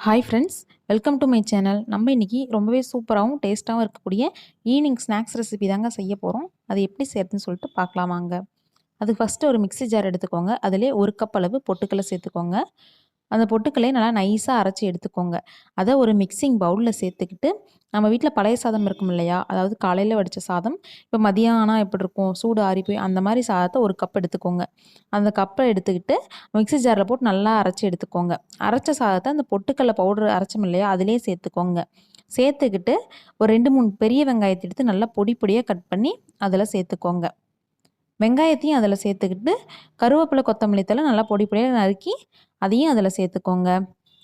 Hi friends, welcome to my channel. நம்ம இன்னைக்கு ரொம்பவே சூப்பராகவும் டேஸ்ட்டாகவும் இருக்கக்கூடிய ஈவினிங் ஸ்நாக்ஸ் ரெசிபி தாங்க செய்ய போகிறோம். அது எப்படி செய்யறதுன்னு சொல்லிட்டு பார்க்கலாம் வாங்க. அதுக்கு ஃபஸ்ட்டு ஒரு மிக்ஸி ஜார் எடுத்துக்கோங்க. அதிலே 1 கப் அளவு பொட்டுக்கல்ல சேர்த்துக்கோங்க. அந்த பொட்டுக்கல்லையை நல்லா நைஸாக அரைச்சி எடுத்துக்கோங்க. அதை ஒரு மிக்சிங் பவுலில் சேர்த்துக்கிட்டு, நம்ம வீட்டில் பழைய சாதம் இருக்கும் இல்லையா, அதாவது காலையில் வடித்த சாதம், இப்போ மதியம் ஆனால் எப்படி இருக்கும், சூடு ஆறி போய் அந்த மாதிரி சாதத்தை 1 கப் எடுத்துக்கோங்க. அந்த கப்பை எடுத்துக்கிட்டு மிக்ஸி ஜாரில் போட்டு நல்லா அரைச்சி எடுத்துக்கோங்க. அரைச்ச சாதத்தை அந்த பொட்டுக்கல்ல பவுடர் அரைச்சோம் இல்லையா, அதிலே சேர்த்துக்கோங்க. சேர்த்துக்கிட்டு ஒரு 2, 3 பெரிய வெங்காயத்தை எடுத்து நல்லா பொடி பொடியாக கட் பண்ணி அதில் சேர்த்துக்கோங்க. வெங்காயத்தையும் அதில் சேர்த்துக்கிட்டு கருவேப்பிலை கொத்தமல்லி தழை நல்லா பொடி பொடியாக நறுக்கி அதையும் அதில் சேர்த்துக்கோங்க.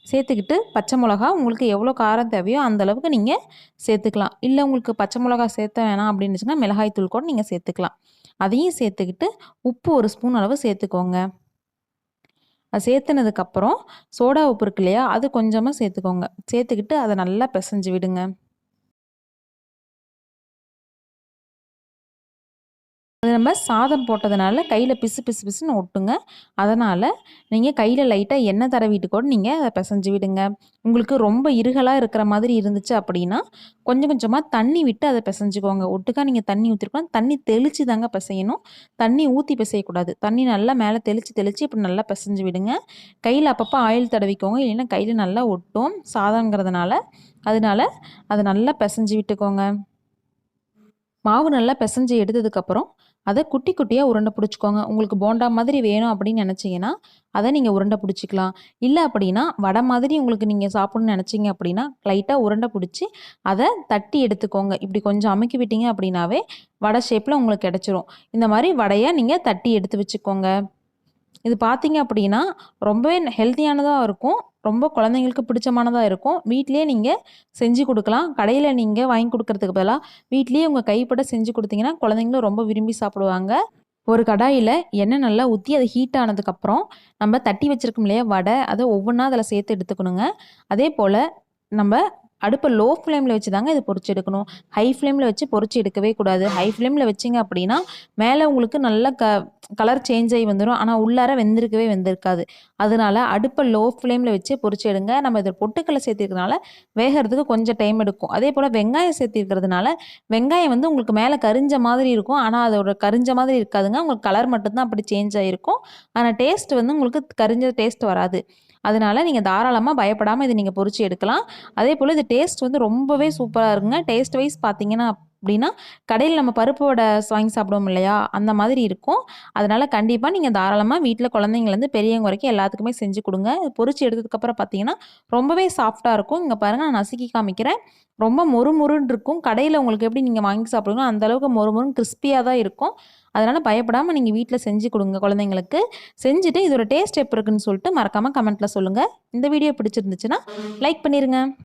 சேர்த்துக்கிட்டு பச்சை மிளகா உங்களுக்கு எவ்வளோ காரம் தேவையோ அந்த அளவுக்கு நீங்கள் சேர்த்துக்கலாம். இல்லை உங்களுக்கு பச்சை மிளகா சேர்த்த வேணாம் அப்படின்னு வச்சுன்னா மிளகாய் தூள் கூட நீங்கள் சேர்த்துக்கலாம். அதையும் சேர்த்துக்கிட்டு உப்பு 1 ஸ்பூன் அளவு சேர்த்துக்கோங்க. அது சேர்த்துனதுக்கப்புறம் சோடா உப்பு இருக்கு இல்லையா, அது கொஞ்சமாக சேர்த்துக்கோங்க. சேர்த்துக்கிட்டு அதை நல்லா பிசைஞ்சு விடுங்க. அது நம்ம சாதம் போட்டதுனால கையில் பிசு பிசு பிசுன்னு ஒட்டுங்க. அதனால் நீங்கள் கையில் லைட்டாக எண்ணெய் தடவிட்டு கூட நீங்கள் அதை பிசைஞ்சு விடுங்க. உங்களுக்கு ரொம்ப இறுகலாக இருக்கிற மாதிரி இருந்துச்சு அப்படின்னா கொஞ்சம் கொஞ்சமாக தண்ணி விட்டு அதை பிசைஞ்சுக்கோங்க. ஒட்டுக்கா நீங்கள் தண்ணி ஊற்றிருக்கணும். தண்ணி தெளித்து தாங்க பிசையணும். தண்ணி ஊற்றி பிசையக்கூடாது. தண்ணி நல்லா மேலே தெளித்து தெளித்து இப்படி நல்லா பிசைஞ்சு விடுங்க. கையில் அப்பப்போ ஆயில் தடவிக்கோங்க. இல்லைன்னா கையில் நல்லா ஒட்டும் சாதங்கிறதுனால. அதனால அதை நல்லா பிசைஞ்சு விட்டுக்கோங்க. மாவு நல்லா பிசைஞ்சு எடுத்ததுக்கப்புறம் அதை குட்டி குட்டியாக உருண்டை பிடிச்சிக்கோங்க. உங்களுக்கு போண்டா மாதிரி வேணும் அப்படின்னு நினச்சிங்கன்னா அதை நீங்கள் உருண்டை பிடிச்சிக்கலாம். இல்லை அப்படின்னா வடை மாதிரி உங்களுக்கு நீங்கள் சாப்பிட்ணுன்னு நினச்சிங்க அப்படின்னா லைட்டாக உருண்டை பிடிச்சி அதை தட்டி எடுத்துக்கோங்க. இப்படி கொஞ்சம் அமுக்கி விட்டீங்க அப்படின்னாவே வடை ஷேப்பில் உங்களுக்கு கிடச்சிரும். இந்த மாதிரி வடையை நீங்கள் தட்டி எடுத்து வச்சுக்கோங்க. இது பார்த்தீங்க அப்படின்னா ரொம்பவே ஹெல்த்தியானதாக இருக்கும். ரொம்ப குழந்தைங்களுக்கு பிடிச்சமானதாக இருக்கும். வீட்டிலேயே நீங்கள் செஞ்சு கொடுக்கலாம். கடையில் நீங்கள் வாங்கி கொடுக்கறதுக்கு பதிலாக வீட்டிலேயே உங்கள் கைப்பட செஞ்சு கொடுத்தீங்கன்னா குழந்தைங்களும் ரொம்ப விரும்பி சாப்பிடுவாங்க. ஒரு கடாயில் எண்ணெய் நல்லா ஊற்றி அது ஹீட் ஆனதுக்கப்புறம் நம்ம தட்டி வச்சுருக்கோம் இல்லையா வடை, அதை ஒவ்வொன்றா அதில் சேர்த்து எடுத்துக்கணுங்க. அதே போல் நம்ம அடுப்பை லோ ஃப்ளேமில் வச்சு தாங்க இதை பொரிச்சு எடுக்கணும். ஹை ஃப்ளேமில் வச்சு பொரிச்சு எடுக்கவே கூடாது. ஹை ஃப்ளேமில் வச்சிங்க அப்படின்னா மேலே உங்களுக்கு நல்ல கலர் சேஞ்ச் ஆகி வந்துடும். ஆனால் உள்ளார வெந்திருக்காது. அதனால அடுப்பை லோ ஃப்ளேமில் வச்சு பொரிச்சு எடுங்க. நம்ம இதில் பொட்டுக்கல்லை சேர்த்திருக்கிறதுனால வேகிறதுக்கு கொஞ்சம் டைம் எடுக்கும். அதே போல் வெங்காயம் சேர்த்திருக்கிறதுனால வெங்காயம் வந்து உங்களுக்கு மேலே கரிஞ்ச மாதிரி இருக்கும். ஆனால் அதோட கரிஞ்ச மாதிரி இருக்காதுங்க. உங்களுக்கு கலர் மட்டும்தான் அப்படி சேஞ்ச் ஆகிருக்கும். ஆனால் டேஸ்ட் வந்து உங்களுக்கு கரிஞ்ச டேஸ்ட் வராது. அதனால நீங்கள் தாராளமாக பயப்படாமல் இதை நீங்கள் பொரிச்சு எடுக்கலாம். அதே போல் இது டேஸ்ட் வந்து ரொம்பவே சூப்பராக இருக்குங்க. டேஸ்ட் வைஸ் பார்த்தீங்கன்னா அப்படின்னா கடையில் நம்ம பருப்பு வடை வாங்கி சாப்பிடுவோம் இல்லையா, அந்த மாதிரி இருக்கும். அதனால் கண்டிப்பாக நீங்கள் தாராளமாக வீட்டில் குழந்தைங்கலேருந்து பெரியவங்க வரைக்கும் எல்லாத்துக்குமே செஞ்சு கொடுங்க. பொரிச்சு எடுத்ததுக்கப்புறம் பார்த்தீங்கன்னா ரொம்பவே சாஃப்டாக இருக்கும். இங்கே பாருங்கள், நான் நசுக்கி காமிக்கிறேன். ரொம்ப மொறுமொறுன்னு இருக்கும். கடையில் உங்களுக்கு எப்படி நீங்கள் வாங்கி சாப்பிடுவீங்களோ அந்தளவுக்கு மொறுமொறுன்னு கிறிஸ்பியாக தான் இருக்கும். அதனால் பயப்படாமல் நீங்கள் வீட்டில் செஞ்சு கொடுங்க குழந்தைங்களுக்கு. செஞ்சுட்டு இதோட டேஸ்ட் எப்படி இருக்குன்னு சொல்லிட்டு மறக்காமல் கமெண்ட்டில் சொல்லுங்கள். இந்த வீடியோ பிடிச்சிருந்துச்சுன்னா லைக் பண்ணிடுங்க.